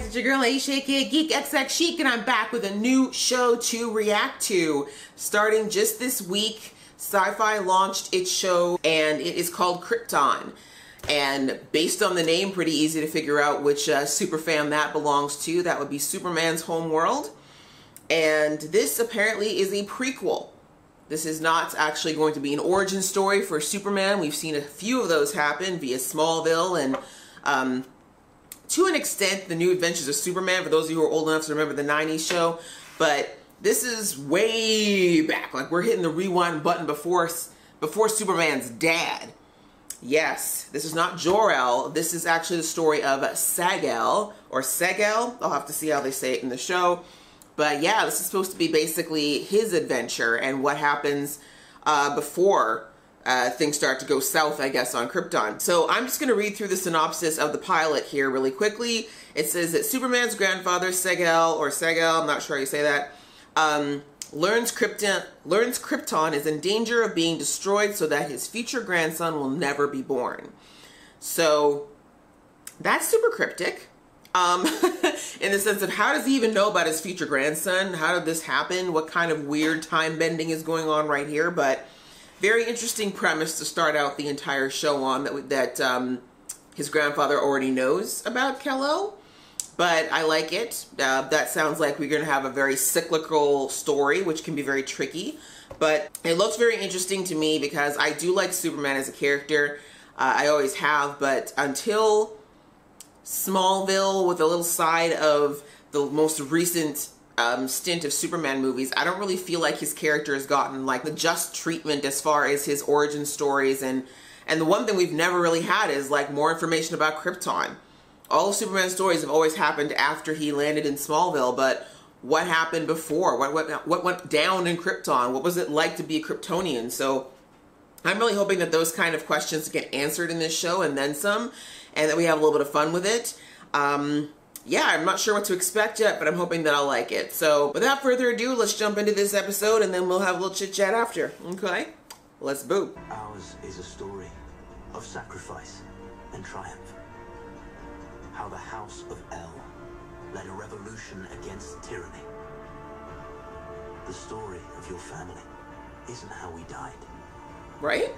it's your girl Aisha Geek XX Chic, and I'm back with a new show to react to. Starting just this week, Sci-Fi launched its show, and it is called Krypton. And based on the name, pretty easy to figure out which superfan that belongs to. That would be Superman's home world. And this apparently is a prequel. This is not actually going to be an origin story for Superman. We've seen a few of those happen via Smallville and to an extent, The New Adventures of Superman, for those of you who are old enough to remember the 90s show. But this is way back. Like, we're hitting the rewind button before Superman's dad. Yes, this is not Jor-el. This is actually the story of seg-el, or seg-el. I'll have to see how they say it in the show. But yeah, this is supposed to be basically his adventure and what happens before things start to go south, I guess, on Krypton. So I'm just going to read through the synopsis of the pilot here really quickly. It says that Superman's grandfather, seg-el, or seg-el, I'm not sure how you say that, learns Krypton is in danger of being destroyed so that his future grandson will never be born. So that's super cryptic. In the sense of, how does he even know about his future grandson? How did this happen? What kind of weird time bending is going on right here? But very interesting premise to start out the entire show on, that his grandfather already knows about Kal-El. But I like it. That sounds like we're going to have a very cyclical story, which can be very tricky. But it looks very interesting to me because I do like Superman as a character. I always have, but until Smallville, with a little side of the most recent stint of Superman movies, I don't really feel like his character has gotten like the just treatment as far as his origin stories, and the one thing we've never really had is like more information about Krypton. All of Superman's stories have always happened after he landed in Smallville, but what happened before? What went down in Krypton? What was it like to be a Kryptonian? So I'm really hoping that those kind of questions get answered in this show and then some, and that we have a little bit of fun with it. Yeah, I'm not sure what to expect yet, but I'm hoping that I'll like it. So without further ado, let's jump into this episode and then we'll have a little chit chat after. Okay? Let's boo. Ours is a story of sacrifice and triumph. How the House of El led a revolution against tyranny. The story of your family isn't how we died. Right?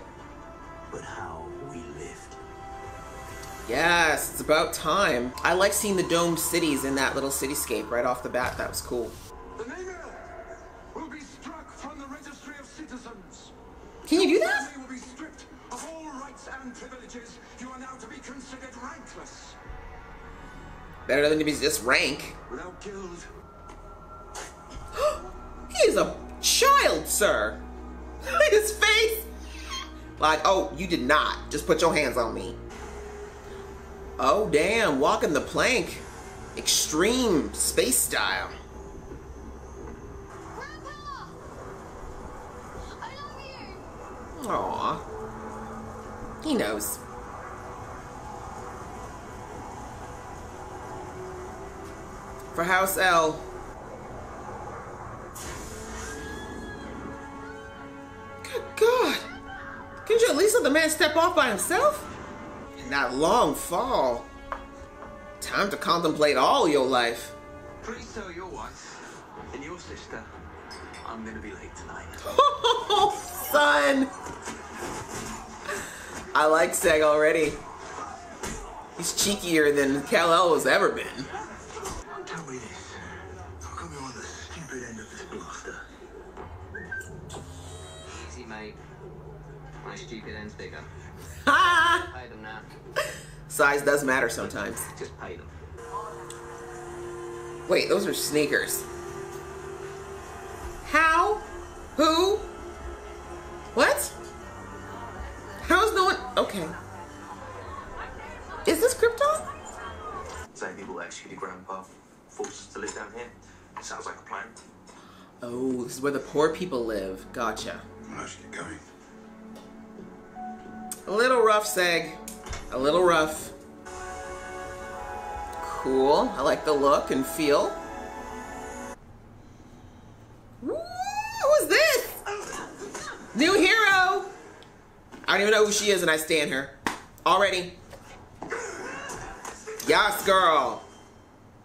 But how we lived. Yes, it's about time. I like seeing the domed cities in that little cityscape right off the bat. That was cool. The name will be struck from the registry of citizens. Can you do that? You will be stripped of all rights and privileges. You are now to be considered rankless. Better than to be just rank. Without guild. He is a child, sir. His face. Like, oh, you did not. Just put your hands on me. Oh, damn. Walking the plank. Extreme space style. Grandpa! I love you! Aw. He knows. For House El. Good God. Can't you at least let the man step off by himself? And that long fall. Time to contemplate all your life. Please tell your wife and your sister I'm gonna be late tonight. Oh, son. I like Seg already. He's cheekier than Kal-El has ever been. Tell me this. How come you're on the stupid end of this blaster? Easy, mate. My stupid end's bigger. Ha! Pay them now. Size does matter sometimes. Just pay them. Wait, those are sneakers. How? Who? What? How's no one? Okay. Is this Krypton? Say people execute your grandpa, force us to live down here. It sounds like a plan. Oh, this is where the poor people live. Gotcha. I should get going. A little rough, Seg. A little rough. Cool. I like the look and feel. Woo! Who's this? New hero! I don't even know who she is and I stand her. Already. Yes, girl.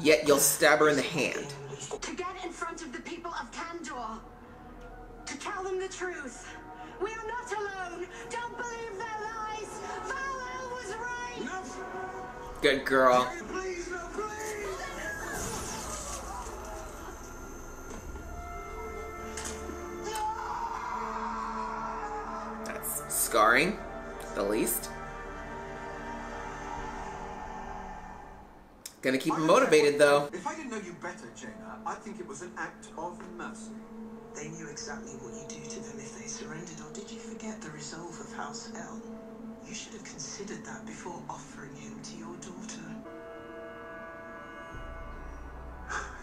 yet you'll stab her in the hand. To get in front of the people of Kandor. To tell them the truth. We are not alone. Don't believe their lies. Val-El was right. No. Good girl. Please, no, please. That's scarring, at the least. Gonna keep him motivated, though. If I didn't know you better, Jaina, I'd think it was an act of mercy. They knew exactly what you do to them if they surrendered, or did you forget the resolve of House El? You should have considered that before offering him to your daughter.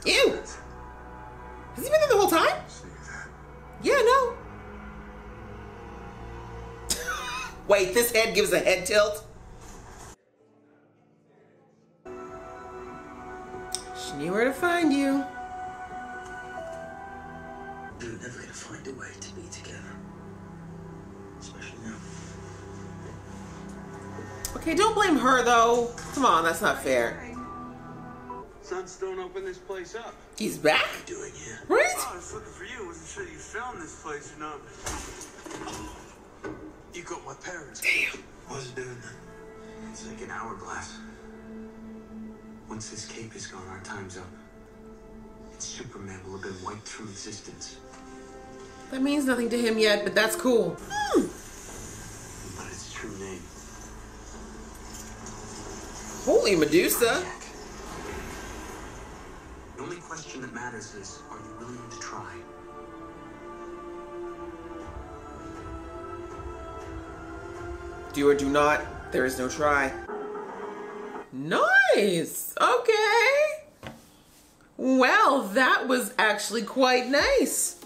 Ew! Has he been there the whole time? See that? Yeah, no. Wait, this head gives a head tilt? She knew where to find you. We're never gonna find a way to be together. Especially now. Okay, don't blame her, though. Come on, that's not fair. Sunstone opened this place up. He's back? What are you doing here? Right? Oh, I was looking for you. Wasn't sure you found this place or not. You got my parents. Damn. Why's it doing that? It's like an hourglass. Once this cape is gone, our time's up. And Superman will have been wiped from existence. That means nothing to him yet, but that's cool. But its true name. Holy Medusa. The only question that matters is, are you willing to try? Do or do not, there is no try. Nice! Okay. Well, that was actually quite nice.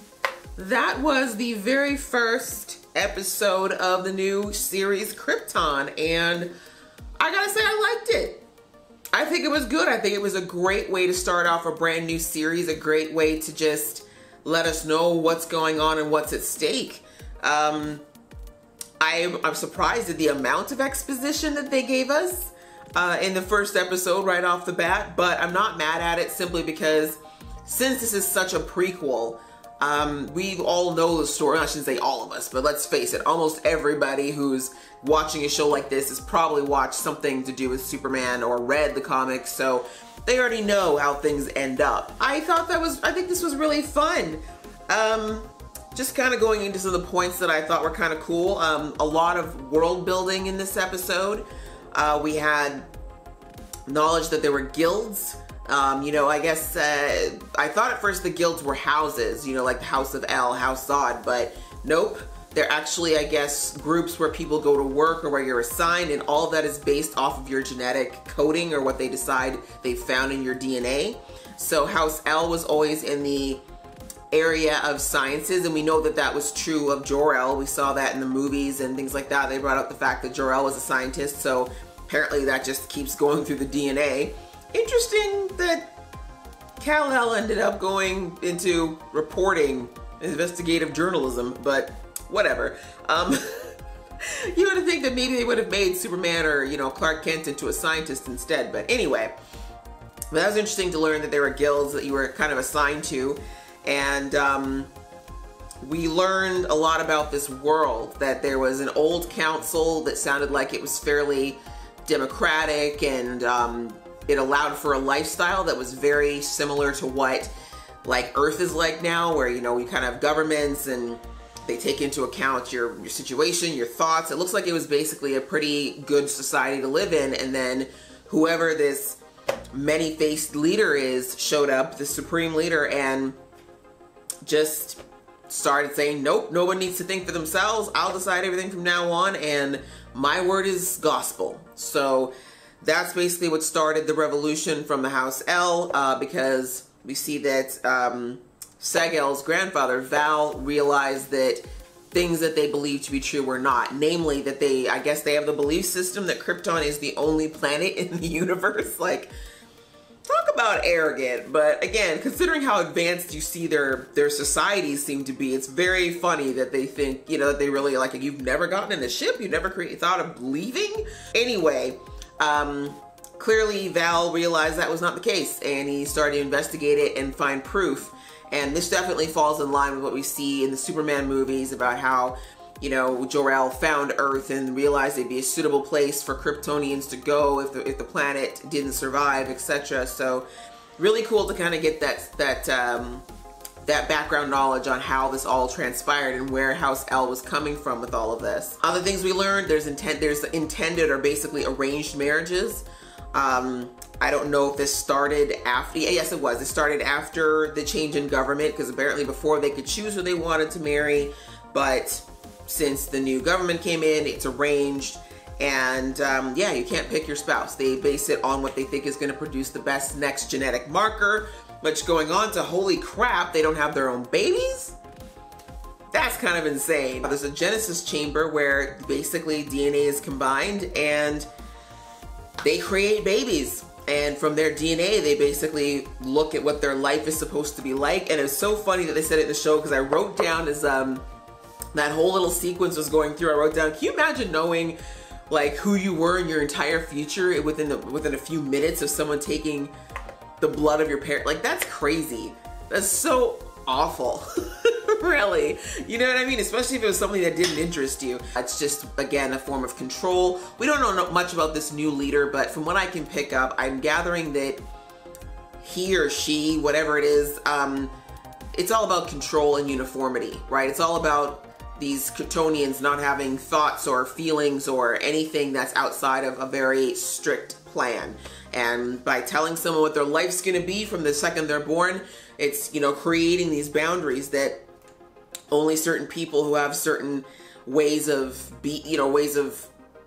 That was the very first episode of the new series Krypton, and I gotta say I liked it. I think it was good. I think it was a great way to start off a brand new series, a great way to just let us know what's going on and what's at stake. I'm surprised at the amount of exposition that they gave us in the first episode right off the bat, but I'm not mad at it simply because since this is such a prequel, we all know the story. I shouldn't say all of us, but let's face it, almost everybody who's watching a show like this has probably watched something to do with Superman or read the comics, so they already know how things end up. I think this was really fun. Just kind of going into some of the points that I thought were kind of cool. A lot of world building in this episode. We had knowledge that there were guilds. I guess I thought at first the guilds were houses, like the House of El, House Zod, but nope. They're actually, I guess, groups where people go to work or where you're assigned, and all of that is based off of your genetic coding or what they decide they found in your DNA. So House El was always in the area of sciences, and we know that that was true of Jor-el. We saw that in the movies and things like that. They brought up the fact that Jor-el was a scientist, so apparently that just keeps going through the DNA. Interesting that Kal-El ended up going into reporting, investigative journalism, but whatever. You would think that maybe they would have made Superman or, Clark Kent into a scientist instead, but anyway. But that was interesting to learn that there were guilds that you were kind of assigned to, and we learned a lot about this world, that there was an old council that sounded like it was fairly democratic, and it allowed for a lifestyle that was very similar to what Earth is like now, where, we kind of have governments and they take into account your situation, your thoughts. It looks like it was basically a pretty good society to live in, and then whoever this many-faced leader is showed up, the supreme leader, and just started saying, nope, no one needs to think for themselves. I'll decide everything from now on, and my word is gospel. So that's basically what started the revolution from the House El, because we see that Seg-el's grandfather, Val, realized that things that they believed to be true were not. Namely, that I guess they have the belief system that Krypton is the only planet in the universe. Talk about arrogant, but again, considering how advanced you see their societies seem to be, it's very funny that they think, that they really you've never gotten in a ship, you've never thought of leaving? Anyway, clearly Val realized that was not the case, and he started to investigate it and find proof. And this definitely falls in line with what we see in the Superman movies about how, you know, Jor-el found Earth and realized it'd be a suitable place for Kryptonians to go if the planet didn't survive, etc. So really cool to kind of get that background knowledge on how this all transpired and where House El was coming from with all of this. Other things we learned, there's intended or basically arranged marriages. I don't know if this started after, yes it was. It started after the change in government, because apparently before they could choose who they wanted to marry, but since the new government came in, it's arranged. And yeah, you can't pick your spouse. They base it on what they think is gonna produce the best next genetic marker, which going on to holy crap, they don't have their own babies? That's kind of insane. There's a Genesis chamber where basically DNA is combined and they create babies. And from their DNA, they basically look at what their life is supposed to be like. And it's so funny that they said it in the show, because I wrote down as that whole little sequence was going through, I wrote down, can you imagine knowing like who you were in your entire future within a few minutes of someone taking the blood of your parent? Like, that's crazy. That's so awful. Really, you know what I mean? Especially if it was something that didn't interest you. It's just, again, a form of control. We don't know much about this new leader, but from what I can pick up, I'm gathering that he or she, whatever it is, it's all about control and uniformity, right? It's all about these Kryptonians not having thoughts or feelings or anything that's outside of a very strict plan. And by telling someone what their life's gonna be from the second they're born, it's, you know, creating these boundaries that only certain people who have certain ways of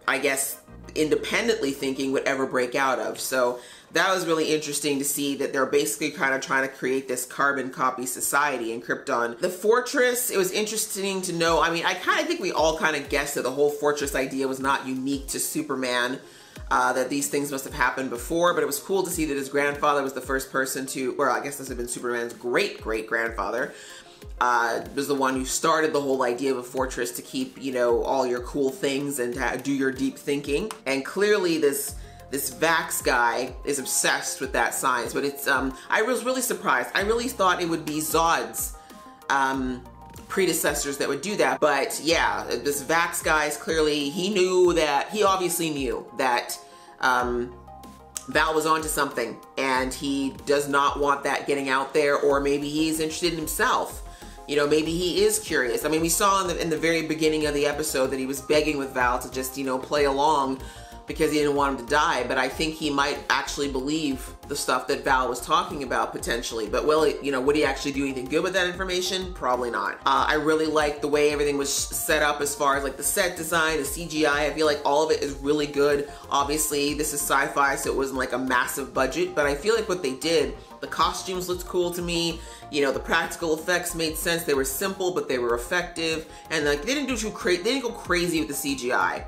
I guess, independently thinking would ever break out of. So that was really interesting to see that they're basically kind of trying to create this carbon copy society in Krypton. The fortress, it was interesting to know, I mean, I kind of think we all kind of guessed that the whole fortress idea was not unique to Superman, that these things must have happened before, but it was cool to see that his grandfather was the first person to, or I guess this had been Superman's great-great-grandfather, was the one who started the whole idea of a fortress to keep, you know, all your cool things and to do your deep thinking. And clearly this Vax guy is obsessed with that science, but it's, I was really surprised. I really thought it would be Zod's predecessors that would do that. But yeah, this Vax guy is clearly, he obviously knew that Val was onto something, and he does not want that getting out there, or maybe he's interested in himself. You know, maybe he is curious. I mean, we saw in the very beginning of the episode that he was begging with Val to just, you know, play along because he didn't want him to die, but I think he might actually believe the stuff that Val was talking about potentially. But will it, you know, would he actually do anything good with that information? Probably not. I really like the way everything was set up as far as like the set design, the CGI. I feel like all of it is really good. Obviously, this is sci-fi, so it wasn't like a massive budget, but I feel like what they did, the costumes looked cool to me. You know, the practical effects made sense. They were simple, but they were effective. And like, they didn't go crazy with the CGI.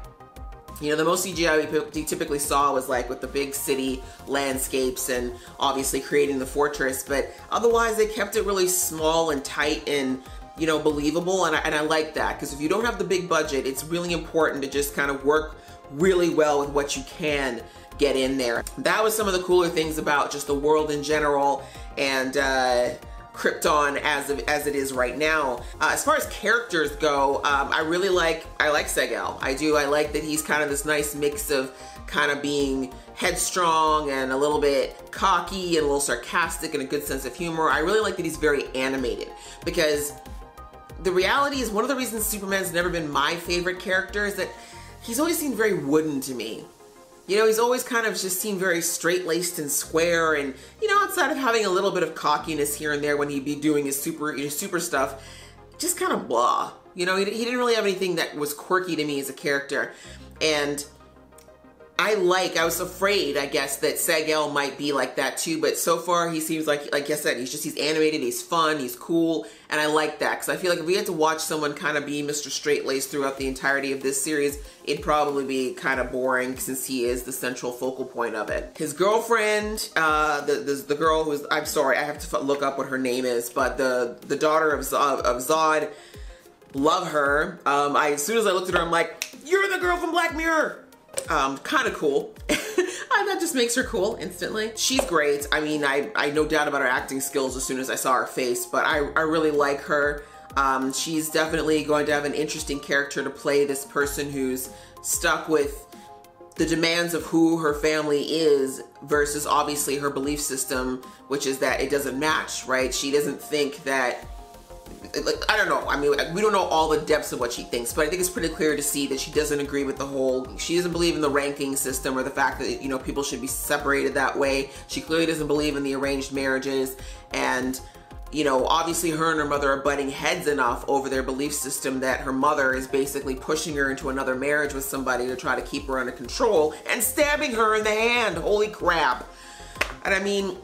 You know, the most CGI we typically saw was like with the big city landscapes and obviously creating the fortress, but otherwise they kept it really small and tight and, you know, believable, and I like that, because if you don't have the big budget, it's really important to just kind of work really well with what you can get in there. That was some of the cooler things about just the world in general, and Krypton as it is right now. As far as characters go, I like seg-el. I like that he's kind of this nice mix of kind of being headstrong and a little bit cocky and a little sarcastic and a good sense of humor. I really like that he's very animated, because the reality is one of the reasons Superman's never been my favorite character is that he's always seemed very wooden to me. You know, he's always kind of just seemed very straight-laced and square, and, you know, outside of having a little bit of cockiness here and there when he'd be doing his super stuff, just kind of blah. You know, he didn't really have anything that was quirky to me as a character. And I was afraid, I guess, that seg-el might be like that too, but so far he seems like I said, he's animated, he's fun, he's cool, and I like that, because I feel like if we had to watch someone kind of be Mr. Straight-Laced throughout the entirety of this series, it'd probably be kind of boring since he is the central focal point of it. His girlfriend, the girl who's, I'm sorry, I have to look up what her name is, but the daughter of Zod, love her. As soon as I looked at her, I'm like, you're the girl from Black Mirror! Kind of cool. That just makes her cool instantly. She's great. I mean, I no doubt about her acting skills as soon as I saw her face, but I really like her. She's definitely going to have an interesting character to play, this person who's stuck with the demands of who her family is versus obviously her belief system, which is that it doesn't match, right? She doesn't think that, like, I don't know. I mean, we don't know all the depths of what she thinks, but I think it's pretty clear to see that she doesn't agree with the whole, she doesn't believe in the ranking system or the fact that, you know, people should be separated that way. She clearly doesn't believe in the arranged marriages. And, you know, obviously her and her mother are butting heads enough over their belief system that her mother is basically pushing her into another marriage with somebody to try to keep her under control and stabbing her in the hand. Holy crap. And I mean,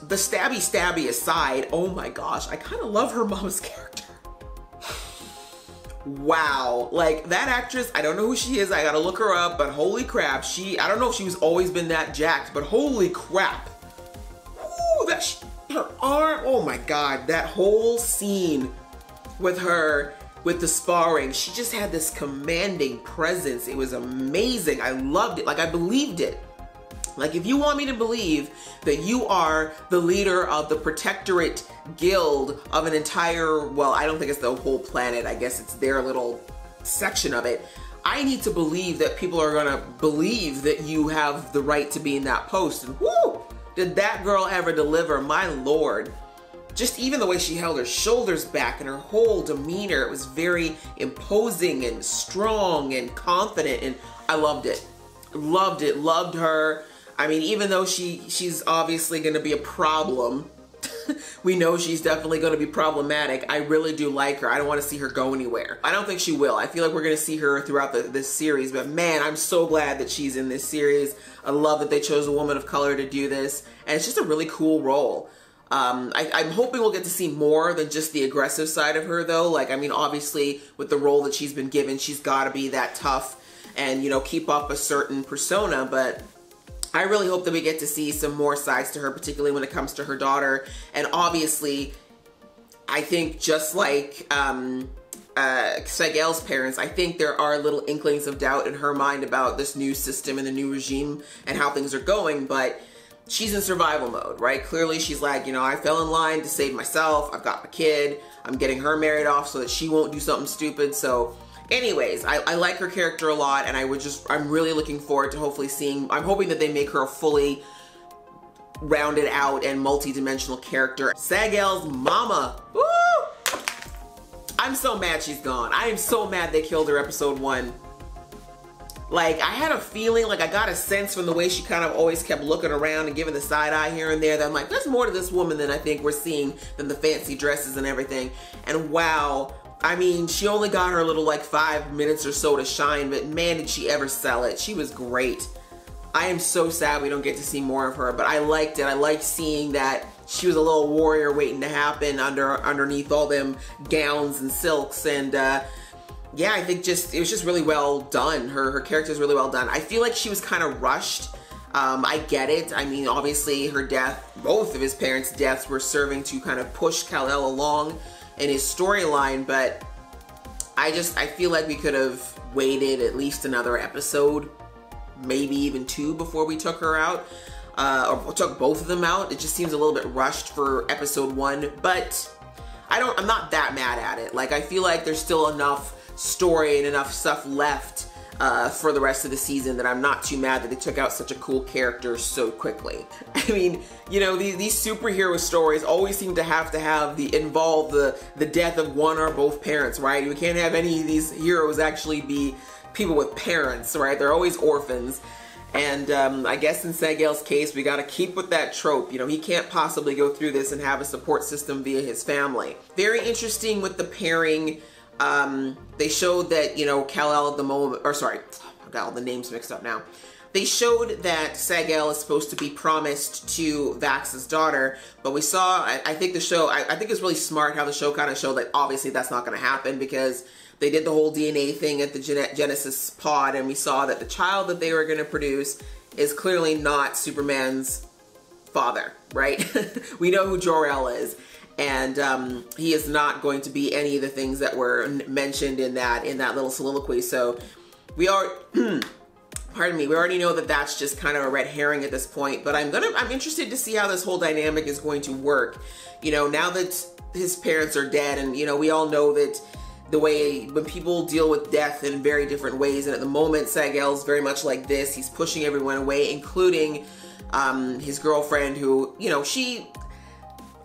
the stabby aside, oh my gosh, I kind of love her mom's character. Wow, like that actress, I don't know who she is, I gotta look her up, but holy crap, I don't know if she's always been that jacked, but holy crap. Ooh, her arm, oh my God, that whole scene with her, with the sparring, she just had this commanding presence. It was amazing, I loved it, like I believed it. Like, if you want me to believe that you are the leader of the Protectorate Guild of an entire, well, I don't think it's the whole planet, I guess it's their little section of it, I need to believe that people are gonna believe that you have the right to be in that post. And whoo, did that girl ever deliver, my Lord. Just even the way she held her shoulders back and her whole demeanor, it was very imposing and strong and confident, and I loved it. Loved it, loved her. I mean, even though she's obviously going to be a problem, we know she's definitely going to be problematic, I really do like her. I don't want to see her go anywhere. I don't think she will. I feel like we're going to see her throughout this series, but man, I'm so glad that she's in this series. I love that they chose a woman of color to do this, and it's just a really cool role. I'm hoping we'll get to see more than just the aggressive side of her, though. Like, I mean, obviously, with the role that she's been given, she's got to be that tough and, you know, keep up a certain persona, but I really hope that we get to see some more sides to her, particularly when it comes to her daughter. And obviously, I think just like seg-el's parents, I think there are little inklings of doubt in her mind about this new system and the new regime and how things are going, but she's in survival mode, right? Clearly she's like, you know, I fell in line to save myself, I've got my kid, I'm getting her married off so that she won't do something stupid. So anyways, I like her character a lot, and I'm really looking forward to hopefully seeing, I'm hoping that they make her a fully rounded out and multi-dimensional character. Seg-el's mama, woo! I'm so mad she's gone. I am so mad they killed her episode 1. Like, I had a feeling, like I got a sense from the way she kind of always kept looking around and giving the side eye here and there that I'm like, there's more to this woman than I think we're seeing than the fancy dresses and everything. And wow, I mean, she only got her little like 5 minutes or so to shine, but man, did she ever sell it. She was great. I am so sad we don't get to see more of her, but I liked it. I liked seeing that she was a little warrior waiting to happen underneath all them gowns and silks, and yeah, I think it was just really well done. Her character is really well done. I feel like she was kind of rushed. I get it. I mean, obviously her death, both of his parents' deaths were serving to kind of push Kal-El along in his storyline, but I feel like we could have waited at least another episode, maybe even 2 before we took her out, or took both of them out. It just seems a little bit rushed for episode 1, but I'm not that mad at it. Like, I feel like there's still enough story and enough stuff left for the rest of the season that I'm not too mad that they took out such a cool character so quickly. I mean, you know, these superhero stories always seem to have involve the death of one or both parents, right? We can't have any of these heroes actually be people with parents, right? They're always orphans. And I guess in Seg-el's case, we got to keep with that trope. You know, he can't possibly go through this and have a support system via his family. Very interesting with the pairing. They showed that, you know, Kal-El at the moment, or sorry, I've got all the names mixed up now. They showed that Seg-el is supposed to be promised to Vax's daughter, but we saw, I think I think it's really smart how the show kind of showed that obviously that's not going to happen, because they did the whole DNA thing at the Genesis pod, and we saw that the child that they were going to produce is clearly not Superman's father, right? We know who Jor-el is. And he is not going to be any of the things that were mentioned in that little soliloquy. So we are pardon me, we already know that that's just kind of a red herring at this point, but I'm interested to see how this whole dynamic is going to work. You know, now that his parents are dead, and you know, we all know that the way when people deal with death in very different ways, and at the moment seg-el's very much like this. He's pushing everyone away, including his girlfriend, who, you know,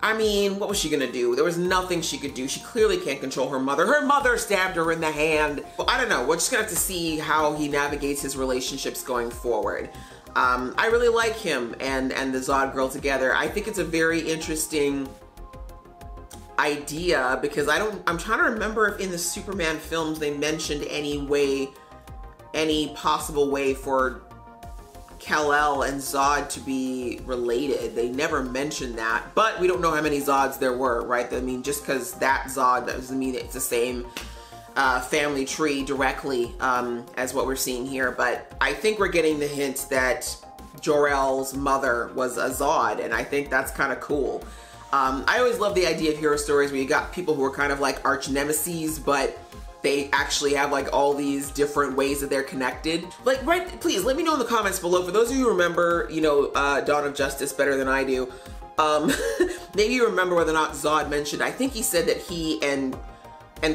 I mean, what was she gonna do? There was nothing she could do. She clearly can't control her mother. Her mother stabbed her in the hand. Well, I don't know. We're just gonna have to see how he navigates his relationships going forward. I really like him and the Zod girl together. I think it's a very interesting idea, because I'm trying to remember if in the Superman films they mentioned any possible way for Kal-El and Zod to be related. They never mentioned that, but we don't know how many Zods there were, right? I mean, just because that Zod doesn't mean it's the same family tree directly as what we're seeing here. But I think we're getting the hint that Jor-El's mother was a Zod, and I think that's kind of cool. I always love the idea of hero stories where you got people who are kind of like arch nemesis, but they actually have like all these different ways that they're connected. Like, right, please let me know in the comments below. For those of you who remember, you know, Dawn of Justice better than I do, maybe you remember whether or not Zod mentioned, I think he said that he and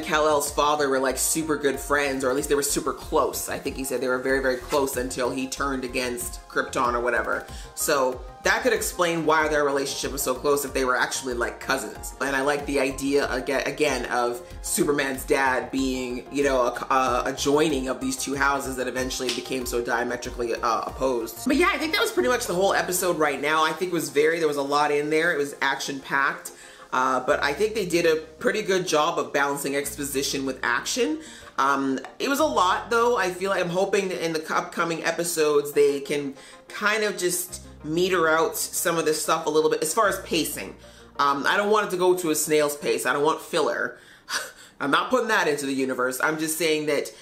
Kal-El's father were like super good friends, or at least they were super close. I think he said they were very, very close until he turned against Krypton or whatever. So that could explain why their relationship was so close if they were actually like cousins. And I like the idea again of Superman's dad being, you know, a joining of these two houses that eventually became so diametrically opposed. But yeah, I think that was pretty much the whole episode right now. I think it was there was a lot in there. It was action-packed. But I think they did a pretty good job of balancing exposition with action. It was a lot though. I feel like I'm hoping that in the upcoming episodes they can kind of just meter out some of this stuff a little bit as far as pacing. I don't want it to go to a snail's pace. I don't want filler. I'm not putting that into the universe. I'm just saying that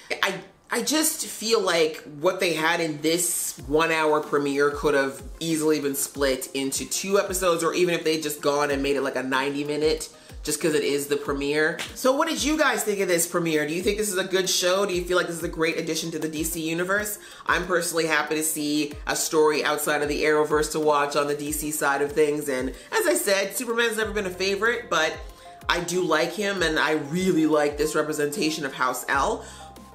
I just feel like what they had in this 1 hour premiere could have easily been split into 2 episodes, or even if they just gone and made it like a 90-minute, just because it is the premiere. So what did you guys think of this premiere? Do you think this is a good show? Do you feel like this is a great addition to the DC universe? I'm personally happy to see a story outside of the Arrowverse to watch on the DC side of things. And as I said, Superman's never been a favorite, but I do like him, and I really like this representation of House El.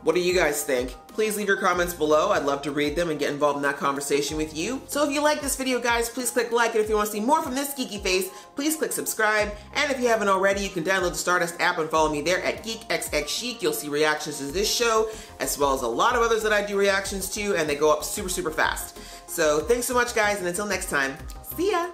What do you guys think? Please leave your comments below. I'd love to read them and get involved in that conversation with you. So if you like this video, guys, please click like, and if you want to see more from this geeky face, please click subscribe. And if you haven't already, you can download the Stardust app and follow me there at GeekXXChic. You'll see reactions to this show, as well as a lot of others that I do reactions to, and they go up super, super fast. So thanks so much, guys, and until next time, see ya!